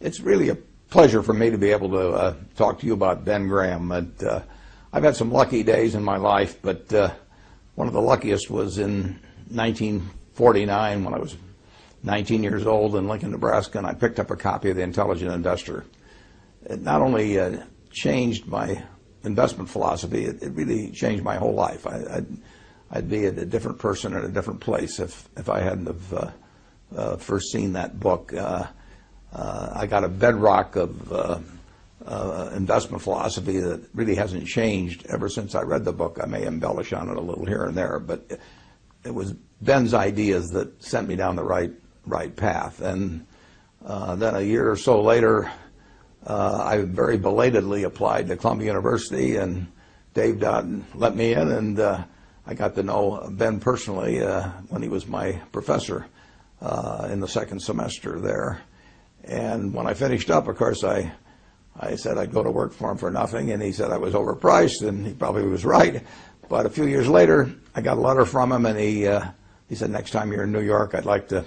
It's really a pleasure for me to be able to talk to you about Ben Graham. I've had some lucky days in my life, but one of the luckiest was in 1949 when I was 19 years old in Lincoln, Nebraska, and I picked up a copy of The Intelligent Investor. It not only changed my investment philosophy, it really changed my whole life. I'd be a different person in a different place if I hadn't have first seen that book. I got a bedrock of investment philosophy that really hasn't changed ever since I read the book. I may embellish on it a little here and there, but it was Ben's ideas that sent me down the right path. And then a year or so later, I very belatedly applied to Columbia University, and Dave Dodd let me in, and I got to know Ben personally when he was my professor in the second semester there. And when I finished up, of course, I said I'd go to work for him for nothing, and he said I was overpriced, and he probably was right. But a few years later, I got a letter from him, and he said, next time you're in New York, I'd like to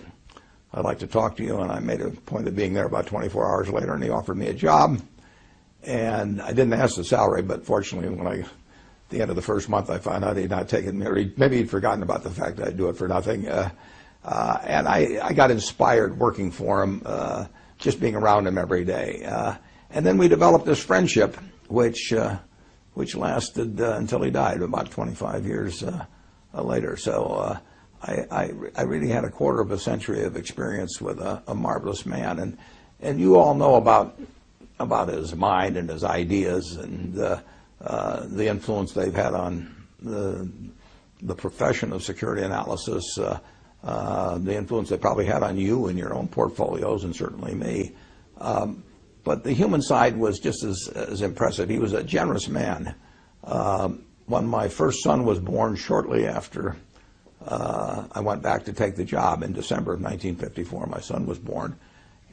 talk to you. And I made a point of being there about 24 hours later, and he offered me a job. And I didn't ask the salary, but fortunately, at the end of the first month, I found out he'd not taken me, or maybe he'd forgotten about the fact that I'd do it for nothing. And I got inspired working for him, just being around him every day. And then we developed this friendship, which lasted until he died about 25 years later. So I really had a quarter of a century of experience with a marvelous man. And you all know about his mind and his ideas and the influence they've had on the profession of security analysis, the influence they probably had on you and your own portfolios, and certainly me. But the human side was just as impressive. He was a generous man. When my first son was born, shortly after I went back to take the job in December of 1954, my son was born,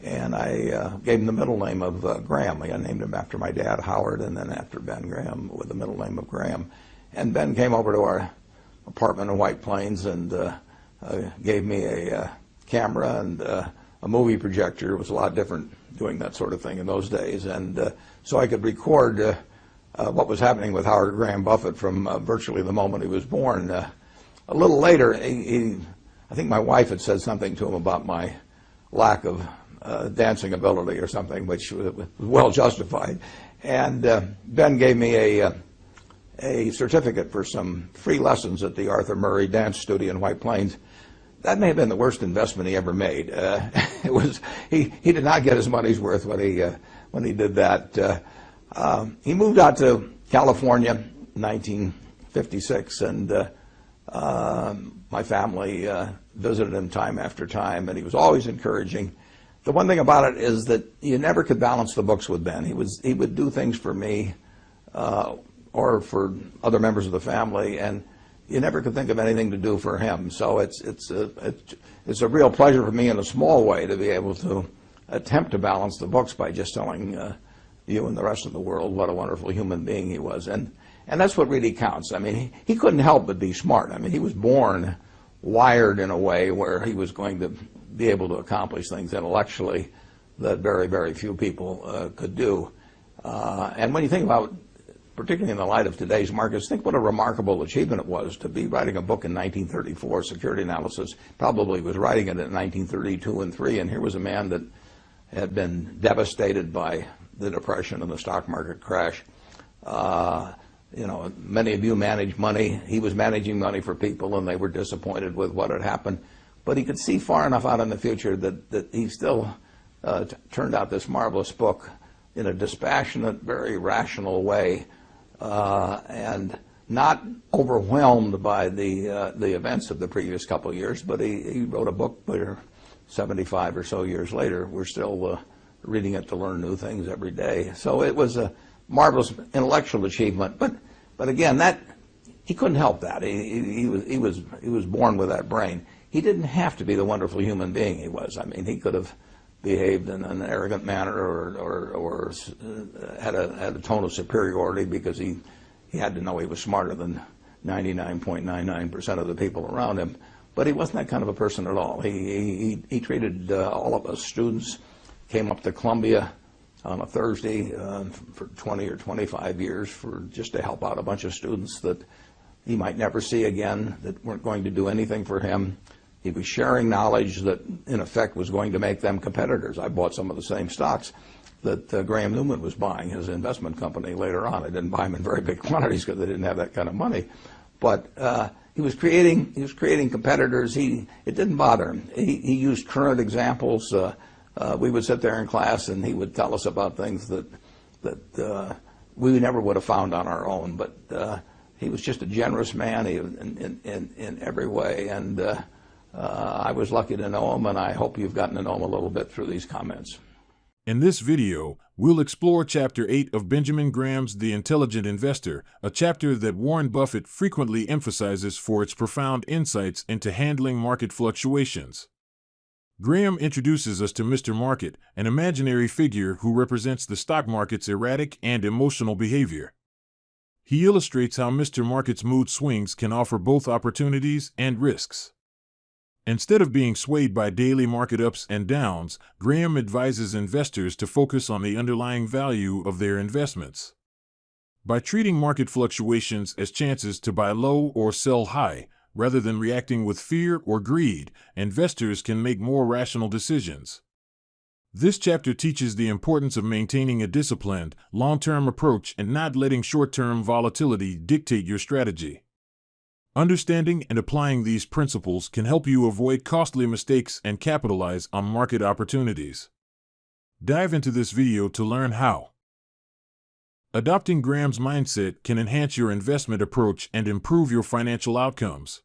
and I gave him the middle name of Graham. I named him after my dad, Howard, and then after Ben Graham with the middle name of Graham. And Ben came over to our apartment in White Plains and gave me a camera and a movie projector. It was a lot different doing that sort of thing in those days. And so I could record what was happening with Howard Graham Buffett from virtually the moment he was born. A little later, I think my wife had said something to him about my lack of dancing ability or something, which was well justified. And Ben gave me a certificate for some free lessons at the Arthur Murray Dance Studio in White Plains. That may have been the worst investment he ever made. He did not get his money's worth when he did that. He moved out to California in 1956, and my family visited him time after time, and he was always encouraging. The one thing about it is that you never could balance the books with Ben. He would do things for me or for other members of the family, and you never could think of anything to do for him. So it's a real pleasure for me in a small way to be able to attempt to balance the books by just telling you and the rest of the world what a wonderful human being he was. And that's what really counts. I mean, he couldn't help but be smart. I mean, he was born wired in a way where he was going to be able to accomplish things intellectually that very, very few people could do. And when you think about, particularly in the light of today's markets, think what a remarkable achievement it was to be writing a book in 1934, security analysis. Probably was writing it in 1932 and 3, and here was a man that had been devastated by the Depression and the stock market crash. Many of you manage money. He was managing money for people, and they were disappointed with what had happened. But he could see far enough out in the future that he still turned out this marvelous book in a dispassionate, very rational way, and not overwhelmed by the events of the previous couple of years. But he wrote a book where 75 or so years later, we're still reading it to learn new things every day. So it was a marvelous intellectual achievement. But again, that he couldn't help that. He was born with that brain. He didn't have to be the wonderful human being he was. I mean, he could have behaved in an arrogant manner or had a tone of superiority because he had to know he was smarter than 99.99% of the people around him. But he wasn't that kind of a person at all. He treated all of us students came up to Columbia on a Thursday for 20 or 25 years just to help out a bunch of students that he might never see again, that weren't going to do anything for him. He was sharing knowledge that, in effect, was going to make them competitors. I bought some of the same stocks that Graham Newman was buying, his investment company, later on. I didn't buy them in very big quantities because they didn't have that kind of money. But he was creating competitors. It didn't bother him. He used current examples. We would sit there in class, and he would tell us about things that we never would have found on our own. But he was just a generous man in every way, and I was lucky to know him, and I hope you've gotten to know him a little bit through these comments. In this video, we'll explore Chapter 8 of Benjamin Graham's The Intelligent Investor, a chapter that Warren Buffett frequently emphasizes for its profound insights into handling market fluctuations. Graham introduces us to Mr. Market, an imaginary figure who represents the stock market's erratic and emotional behavior. He illustrates how Mr. Market's mood swings can offer both opportunities and risks. Instead of being swayed by daily market ups and downs, Graham advises investors to focus on the underlying value of their investments. By treating market fluctuations as chances to buy low or sell high, rather than reacting with fear or greed, investors can make more rational decisions. This chapter teaches the importance of maintaining a disciplined, long-term approach and not letting short-term volatility dictate your strategy. Understanding and applying these principles can help you avoid costly mistakes and capitalize on market opportunities. Dive into this video to learn how. Adopting Graham's mindset can enhance your investment approach and improve your financial outcomes.